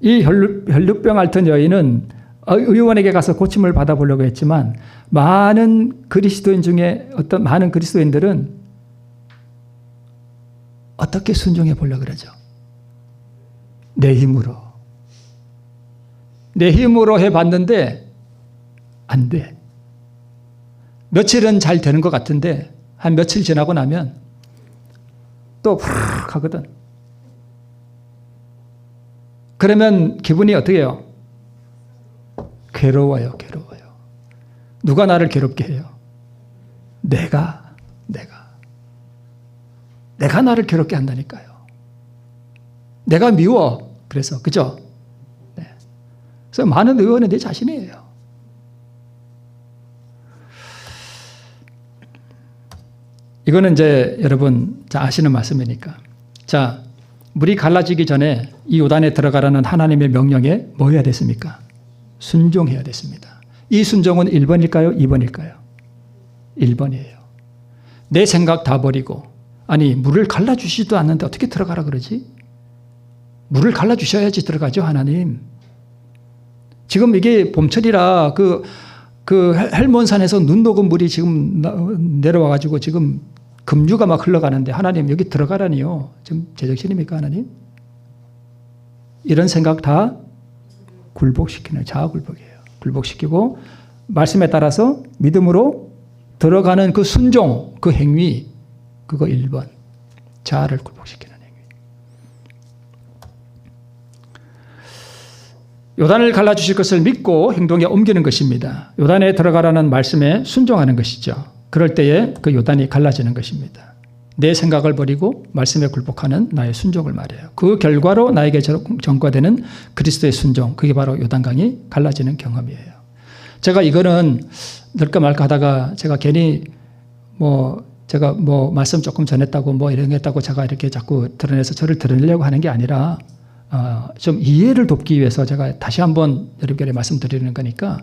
이 혈루병 앓던 여인은 의원에게 가서 고침을 받아보려고 했지만 많은 그리스도인 중에 어떤 많은 그리스도인들은 어떻게 순종해 보려고 그러죠? 내 힘으로. 내 힘으로 해봤는데 안 돼. 며칠은 잘 되는 것 같은데 한 며칠 지나고 나면 또 푹 하거든. 그러면 기분이 어떻게 해요? 괴로워요. 누가 나를 괴롭게 해요? 내가 나를 괴롭게 한다니까요. 내가 미워. 그래서 그죠? 네. 그래서 많은 의원은 내 자신이에요. 이거는 이제 여러분 아시는 말씀이니까. 자, 물이 갈라지기 전에 이 요단에 들어가라는 하나님의 명령에 뭐 해야 됐습니까? 순종해야 됐습니다. 이 순종은 1번일까요? 2번일까요? 1번이에요. 내 생각 다 버리고, 아니 물을 갈라주시지도 않는데 어떻게 들어가라 그러지? 물을 갈라주셔야지 들어가죠, 하나님. 지금 이게 봄철이라 그 헬몬산에서 눈 녹은 물이 지금 내려와가지고 지금 급류가 막 흘러가는데 하나님 여기 들어가라니요. 지금 제정신입니까, 하나님? 이런 생각 다 굴복시키는 자아굴복이에요. 굴복시키고 말씀에 따라서 믿음으로 들어가는 그 순종, 그 행위, 그거 1번. 자아를 굴복시키는 행위. 요단을 갈라주실 것을 믿고 행동에 옮기는 것입니다. 요단에 들어가라는 말씀에 순종하는 것이죠. 그럴 때에 그 요단이 갈라지는 것입니다. 내 생각을 버리고 말씀에 굴복하는 나의 순종을 말해요. 그 결과로 나에게 전가되는 그리스도의 순종, 그게 바로 요단강이 갈라지는 경험이에요. 제가 이거는 넣을까 말까 하다가 제가 괜히 제가 말씀 조금 전했다고 이런 했다고 제가 이렇게 자꾸 드러내서 저를 드러내려고 하는 게 아니라 좀 이해를 돕기 위해서 제가 다시 한번 여러분께 말씀드리는 거니까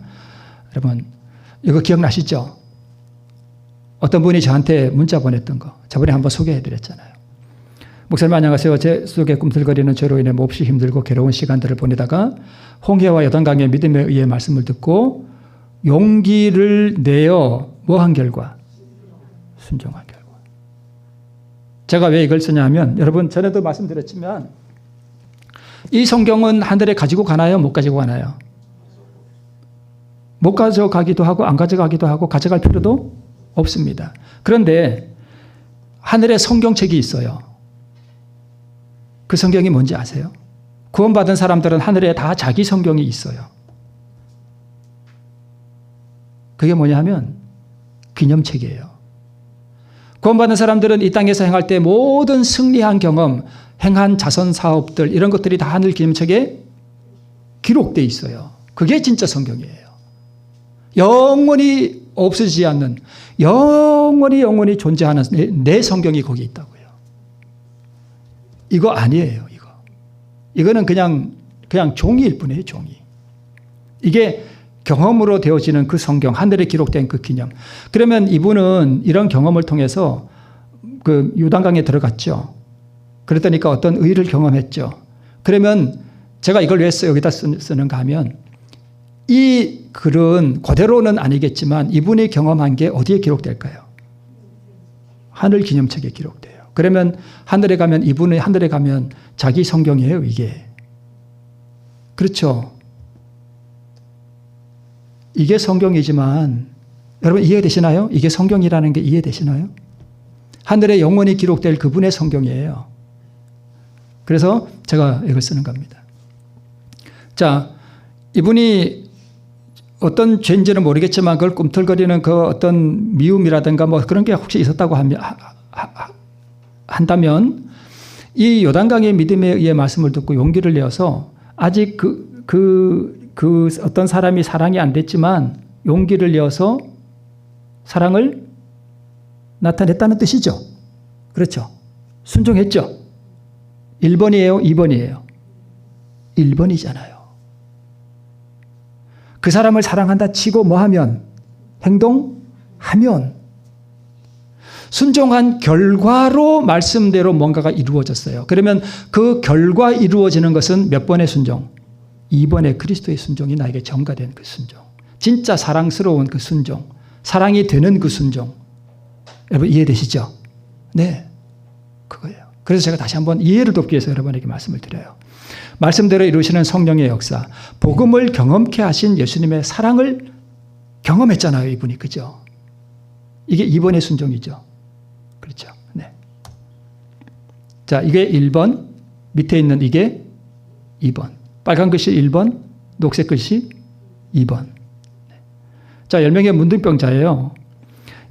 여러분 이거 기억나시죠? 어떤 분이 저한테 문자 보냈던 거 저번에 한번 소개해드렸잖아요. 목사님 안녕하세요. 제 속에 꿈틀거리는 죄로 인해 몹시 힘들고 괴로운 시간들을 보내다가 홍해와 요단강의 믿음에 의해 말씀을 듣고 용기를 내어 뭐한 결과? 순종한 결과. 제가 왜 이걸 쓰냐 하면 여러분 전에도 말씀드렸지만 이 성경은 하늘에 가지고 가나요? 못 가지고 가나요? 못 가져가기도 하고 안 가져가기도 하고 가져갈 필요도 없습니다. 그런데 하늘에 성경책이 있어요. 그 성경이 뭔지 아세요? 구원받은 사람들은 하늘에 다 자기 성경이 있어요. 그게 뭐냐 하면 기념책이에요. 구원받은 사람들은 이 땅에서 행할 때 모든 승리한 경험, 행한 자선 사업들 이런 것들이 다 하늘 기념책에 기록되어 있어요. 그게 진짜 성경이에요. 영원히 없어지지 않는 영원히 존재하는 내 성경이 거기 있다고요. 이거 아니에요. 이거는 그냥 종이일 뿐이에요. 종이. 이게 경험으로 되어지는 그 성경, 하늘에 기록된 그 기념. 그러면 이분은 이런 경험을 통해서 그 요단강에 들어갔죠. 그랬더니까 어떤 의를 경험했죠. 그러면 제가 이걸 왜 여기다 쓰는가 하면 이 글은 그대로는 아니겠지만 이분이 경험한 게 어디에 기록될까요? 하늘 기념책에 기록돼요. 그러면 하늘에 가면 이분이 하늘에 가면 자기 성경이에요, 이게. 그렇죠. 이게 성경이지만 여러분 이해되시나요? 이게 성경이라는 게 이해되시나요? 하늘에 영원히 기록될 그분의 성경이에요. 그래서 제가 이걸 쓰는 겁니다. 자, 이분이 어떤 죄인지는 모르겠지만 그걸 꿈틀거리는 그 어떤 미움이라든가 그런 게 혹시 있었다고 한다면 이 요단강의 믿음에 의해 말씀을 듣고 용기를 내어서 아직 그 어떤 사람이 사랑이 안 됐지만 용기를 내어서 사랑을 나타냈다는 뜻이죠. 그렇죠. 순종했죠. 1번이에요? 2번이에요? 1번이잖아요. 그 사람을 사랑한다 치고 뭐 하면? 행동하면. 순종한 결과로 말씀대로 뭔가가 이루어졌어요. 그러면 그 결과 이루어지는 것은 몇 번의 순종? 2번의 그리스도의 순종이 나에게 전가된 그 순종. 진짜 사랑스러운 그 순종. 사랑이 되는 그 순종. 여러분 이해되시죠? 네. 그거예요. 그래서 제가 다시 한번 이해를 돕기 위해서 여러분에게 말씀을 드려요. 말씀대로 이루시는 성령의 역사. 복음을 경험케 하신 예수님의 사랑을 경험했잖아요. 이분이. 그죠? 이게 2번의 순종이죠. 그렇죠. 네. 자, 이게 1번. 밑에 있는 이게 2번. 빨간 글씨 1번. 녹색 글씨 2번. 자, 10명의 문둥병자예요.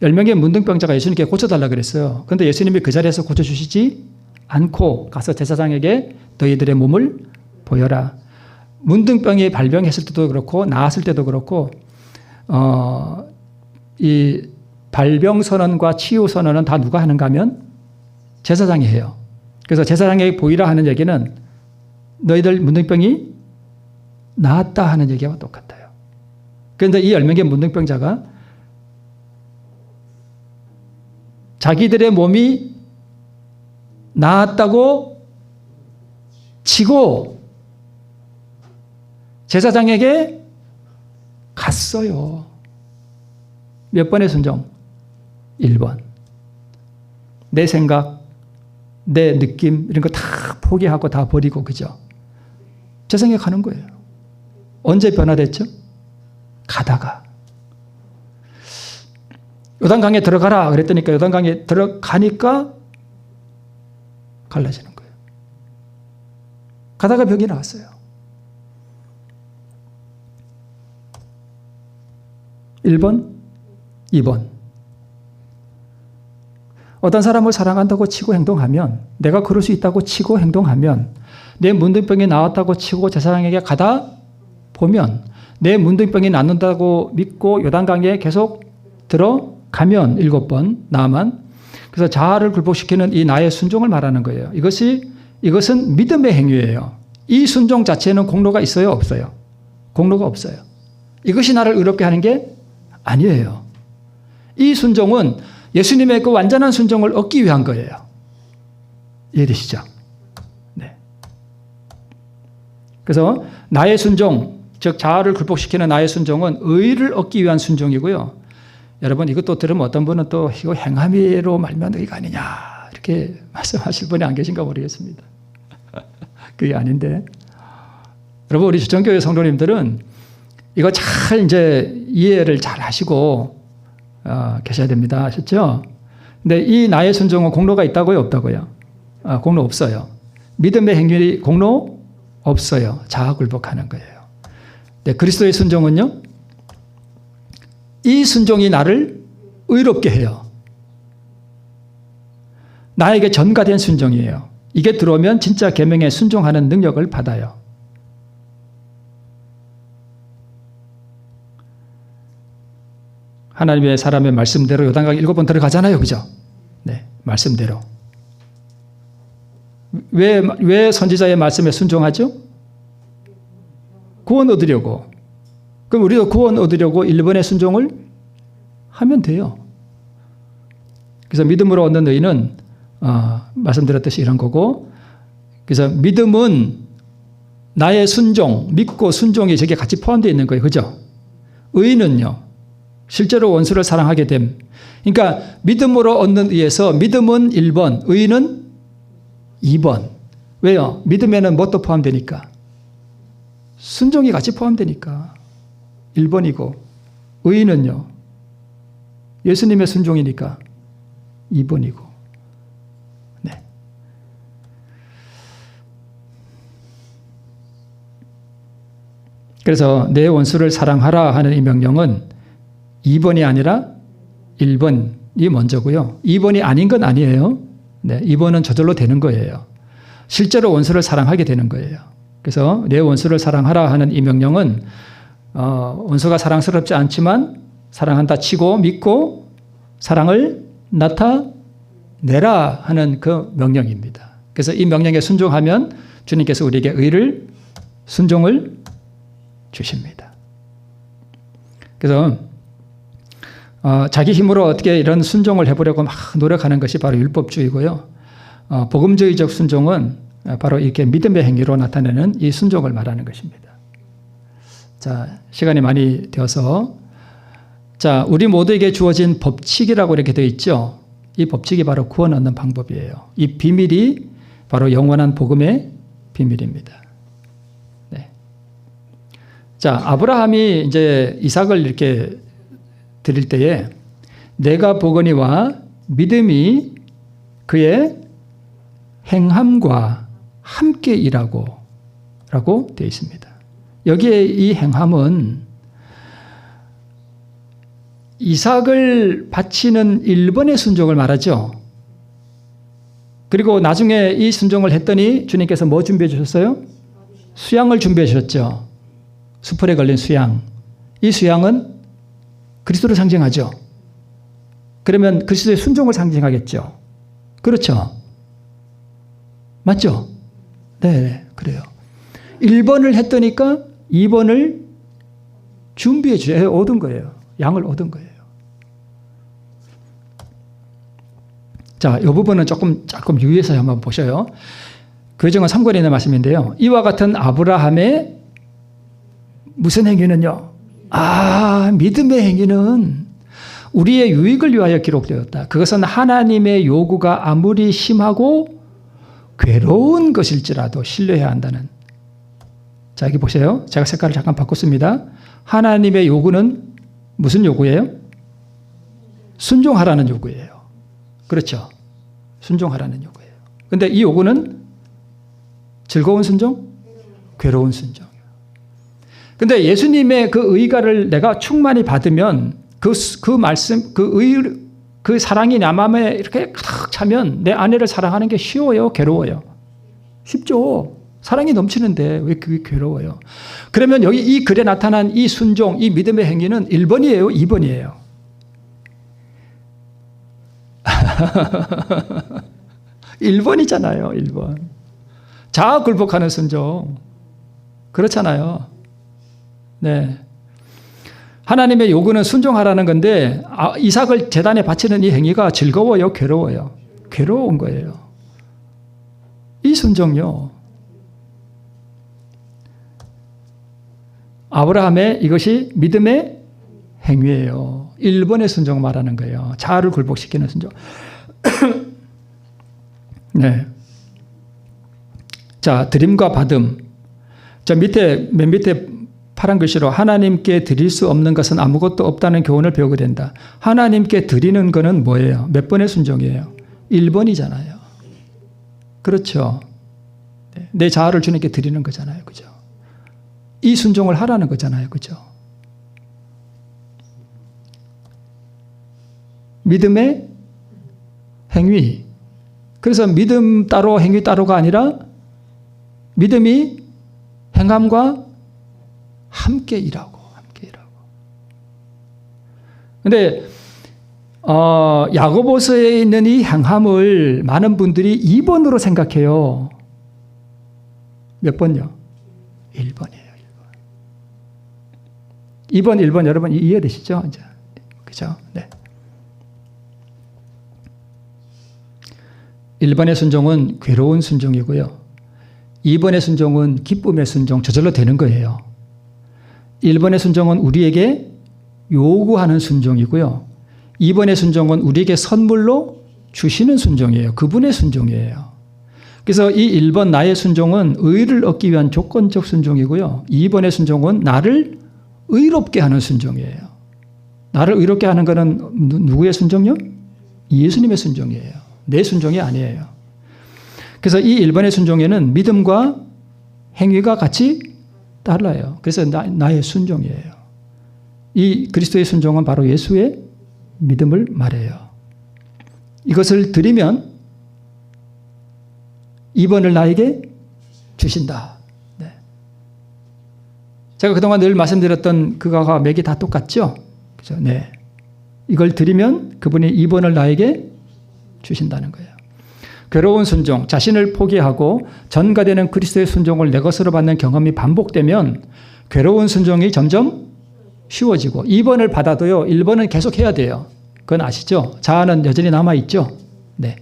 10명의 문둥병자가 예수님께 고쳐달라 그랬어요. 그런데 예수님이 그 자리에서 고쳐주시지 않고 가서 제사장에게 너희들의 몸을 보여라. 문둥병이 발병했을 때도 그렇고 나았을 때도 그렇고 이 발병 선언과 치유 선언은 다 누가 하는가 하면 제사장이 해요. 그래서 제사장에게 보이라 하는 얘기는 너희들 문둥병이 나았다 하는 얘기와 똑같아요. 그런데 이 10명의 문둥병자가 자기들의 몸이 나았다고 치고 제사장에게 갔어요. 몇 번의 순종? 1번. 내 생각, 내 느낌 이런 거 다 포기하고 다 버리고 그죠? 제사장에 가는 거예요. 언제 변화됐죠? 가다가. 요단강에 들어가라 그랬더니까 요단강에 들어가니까 갈라지는 거예요. 가다가 병이 나왔어요. 1번, 2번. 어떤 사람을 사랑한다고 치고 행동하면, 내가 그럴 수 있다고 치고 행동하면, 내 문둥병이 나왔다고 치고 제사장에게 가다 보면, 내 문둥병이 낫는다고 믿고 요단강에 계속 들어가면 7번 나만. 그래서 자아를 굴복시키는 이 나의 순종을 말하는 거예요. 이것은 믿음의 행위예요. 이 순종 자체는 공로가 있어요, 없어요? 공로가 없어요. 이것이 나를 의롭게 하는 게 아니에요. 이 순종은 예수님의 그 완전한 순종을 얻기 위한 거예요. 이해되시죠? 네. 그래서 나의 순종, 즉 자아를 굴복시키는 나의 순종은 의를 얻기 위한 순종이고요. 여러분 이것도 들으면 어떤 분은 또 이거 행함이로 말면 의가 아니냐 이렇게 말씀하실 분이 안 계신가 모르겠습니다. 그게 아닌데 여러분 우리 주정교회 성도님들은 이거 잘 이제 이해를 잘 하시고 계셔야 됩니다. 아셨죠? 근데 이 나의 순종은 공로가 있다고요, 없다고요? 공로 없어요. 믿음의 행위 공로 없어요. 자아 굴복하는 거예요. 네, 그리스도의 순종은요? 이 순종이 나를 의롭게 해요. 나에게 전가된 순종이에요. 이게 들어오면 진짜 계명에 순종하는 능력을 받아요. 하나님의 사람의 말씀대로 요단강 7번 들어가잖아요. 그죠? 네, 말씀대로. 왜 선지자의 말씀에 순종하죠? 구원 얻으려고. 그럼 우리도 구원 얻으려고 1번의 순종을 하면 돼요. 그래서 믿음으로 얻는 의는 말씀드렸듯이 이런 거고, 그래서 믿음은 나의 순종, 믿고 순종이 저게 같이 포함되어 있는 거예요. 그죠? 의는요, 실제로 원수를 사랑하게 됨. 그러니까 믿음으로 얻는 의에서 믿음은 1번, 의는 2번. 왜요? 믿음에는 뭣도 포함되니까? 순종이 같이 포함되니까 1번이고, 의는요, 예수님의 순종이니까 2번이고. 네. 그래서 내 원수를 사랑하라 하는 이 명령은 2번이 아니라 1번이 먼저고요. 2번이 아닌 건 아니에요. 네, 2번은 저절로 되는 거예요. 실제로 원수를 사랑하게 되는 거예요. 그래서 내 원수를 사랑하라 하는 이 명령은 원수가 사랑스럽지 않지만 사랑한다 치고 믿고 사랑을 나타내라 하는 그 명령입니다. 그래서 이 명령에 순종하면 주님께서 우리에게 의를, 순종을 주십니다. 그래서 자기 힘으로 어떻게 이런 순종을 해보려고 막 노력하는 것이 바로 율법주의고요. 복음주의적 순종은 바로 이렇게 믿음의 행위로 나타내는 이 순종을 말하는 것입니다. 자, 시간이 많이 되어서 자, 우리 모두에게 주어진 법칙이라고 이렇게 되어 있죠. 이 법칙이 바로 구원 얻는 방법이에요. 이 비밀이 바로 영원한 복음의 비밀입니다. 네. 자, 아브라함이 이제 이삭을 이렇게 드릴 때에 내가 보거니와 믿음이 그의 행함과 함께 일하고 라고 되어 있습니다. 여기에 이 행함은 이삭을 바치는 1번의 순종을 말하죠. 그리고 나중에 이 순종을 했더니 주님께서 뭐 준비해 주셨어요? 수양을 준비해 주셨죠. 수풀에 걸린 수양. 이 수양은 그리스도를 상징하죠. 그러면 그리스도의 순종을 상징하겠죠. 그렇죠. 맞죠? 네, 그래요. 1번을 했더니까 2번을 준비해 주셔요. 얻은 거예요. 양을 얻은 거예요. 자, 이 부분은 조금 유의해서 한번 보셔요. 교정은 3권에 있는 말씀인데요. 이와 같은 아브라함의 무슨 행위는요? 믿음의 행위는 우리의 유익을 위하여 기록되었다. 그것은 하나님의 요구가 아무리 심하고 괴로운 것일지라도 신뢰해야 한다는. 자, 여기 보세요. 제가 색깔을 잠깐 바꿨습니다. 하나님의 요구는 무슨 요구예요? 순종하라는 요구예요. 그렇죠. 순종하라는 요구예요. 근데 이 요구는 즐거운 순종? 괴로운 순종. 근데 예수님의 그 의가를 내가 충만히 받으면 그 말씀, 그 사랑이 내 마음에 이렇게 가득 차면 내 아내를 사랑하는 게 쉬워요? 괴로워요? 쉽죠. 사랑이 넘치는데 왜 그게 괴로워요? 그러면 여기 이 글에 나타난 이 순종, 이 믿음의 행위는 1번이에요? 2번이에요? 1번이잖아요. 1번. 자아 굴복하는 순종. 그렇잖아요. 네. 하나님의 요구는 순종하라는 건데 이삭을 제단에 바치는 이 행위가 즐거워요? 괴로워요? 괴로운 거예요. 이 순종요. 아브라함의 이것이 믿음의 행위예요. 1번의 순종을 말하는 거예요. 자아를 굴복시키는 순종. 네. 자, 드림과 받음. 자, 맨 밑에 파란 글씨로 하나님께 드릴 수 없는 것은 아무것도 없다는 교훈을 배우게 된다. 하나님께 드리는 거는 뭐예요? 몇 번의 순종이에요? 1번이잖아요. 그렇죠. 내 자아를 주님께 드리는 거잖아요. 그죠? 이 순종을 하라는 거잖아요. 그죠? 믿음의 행위. 그래서 믿음 따로 행위 따로가 아니라 믿음이 행함과 함께 일하고. 근데 야고보서에 있는 이 행함을 많은 분들이 2번으로 생각해요. 몇 번요? 1번이에요. 2번, 1번 여러분 이해되시죠? 이제. 그죠? 네. 1번의 순종은 괴로운 순종이고요. 2번의 순종은 기쁨의 순종, 저절로 되는 거예요. 1번의 순종은 우리에게 요구하는 순종이고요. 2번의 순종은 우리에게 선물로 주시는 순종이에요. 그분의 순종이에요. 그래서 이 1번 나의 순종은 의를 얻기 위한 조건적 순종이고요. 2번의 순종은 나를 의롭게 하는 순종이에요. 나를 의롭게 하는 것은 누구의 순종이요? 예수님의 순종이에요. 내 순종이 아니에요. 그래서 이 1번의 순종에는 믿음과 행위가 같이 달라요. 그래서 나의 순종이에요. 이 그리스도의 순종은 바로 예수의 믿음을 말해요. 이것을 드리면 2번을 나에게 주신다. 네. 제가 그동안 늘 말씀드렸던 그거와 맥이 다 똑같죠? 그죠? 네. 이걸 드리면 그분이 2번을 나에게 주신다는 거예요. 괴로운 순종, 자신을 포기하고 전가되는 그리스도의 순종을 내 것으로 받는 경험이 반복되면 괴로운 순종이 점점 쉬워지고 2번을 받아도요. 1번은 계속 해야 돼요. 그건 아시죠? 자아는 여전히 남아있죠? 네.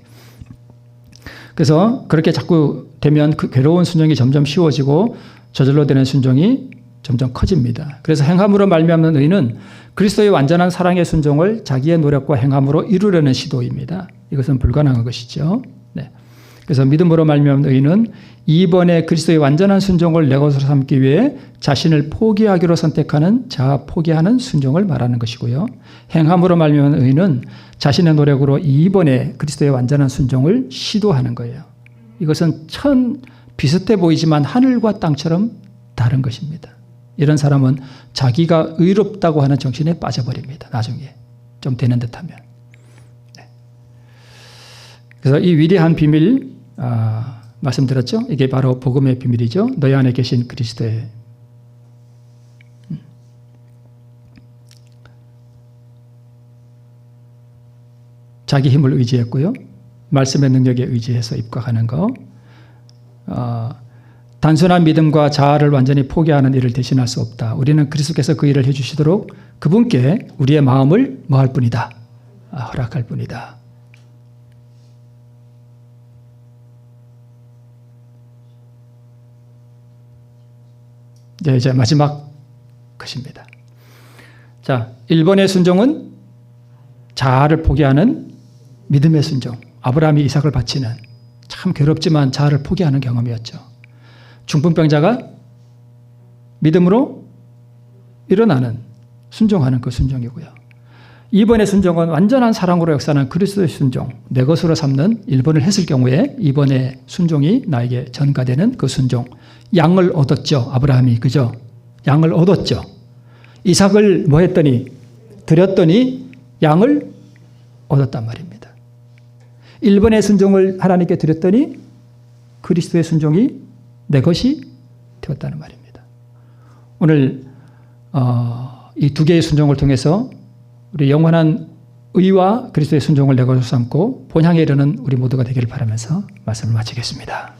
그래서 그렇게 자꾸 되면 그 괴로운 순종이 점점 쉬워지고 저절로 되는 순종이 점점 커집니다. 그래서 행함으로 말미암는 의는 그리스도의 완전한 사랑의 순종을 자기의 노력과 행함으로 이루려는 시도입니다. 이것은 불가능한 것이죠. 네. 그래서 믿음으로 말미암는 의는 2번의 그리스도의 완전한 순종을 내 것으로 삼기 위해 자신을 포기하기로 선택하는 자아 포기하는 순종을 말하는 것이고요. 행함으로 말미암는 의는 자신의 노력으로 2번의 그리스도의 완전한 순종을 시도하는 거예요. 이것은 비슷해 보이지만 하늘과 땅처럼 다른 것입니다. 이런 사람은 자기가 의롭다고 하는 정신에 빠져버립니다. 나중에 좀 되는 듯하면. 네. 그래서 이 위대한 비밀 말씀드렸죠. 이게 바로 복음의 비밀이죠. 너희 안에 계신 그리스도의 자기 힘을 의지했고요. 말씀의 능력에 의지해서 입각하는 거. 단순한 믿음과 자아를 완전히 포기하는 일을 대신할 수 없다. 우리는 그리스도께서 그 일을 해주시도록 그분께 우리의 마음을 뭐할 뿐이다. 허락할 뿐이다. 이제 마지막 것입니다. 자, 1번의 순종은 자아를 포기하는 믿음의 순종. 아브라함이 이삭을 바치는 참 괴롭지만 자아를 포기하는 경험이었죠. 중풍병자가 믿음으로 일어나는 순종하는 그 순종이고요. 2번의 순종은 완전한 사랑으로 역사하는 그리스도의 순종, 내 것으로 삼는 1번을 했을 경우에 2번의 순종이 나에게 전가되는 그 순종. 양을 얻었죠. 아브라함이. 그죠? 양을 얻었죠. 이삭을 뭐 했더니? 드렸더니 양을 얻었단 말입니다. 1번의 순종을 하나님께 드렸더니 그리스도의 순종이 내 것이 되었다는 말입니다. 오늘 이 두 개의 순종을 통해서 우리 영원한 의와 그리스도의 순종을 내 것으로 삼고 본향에 이르는 우리 모두가 되기를 바라면서 말씀을 마치겠습니다.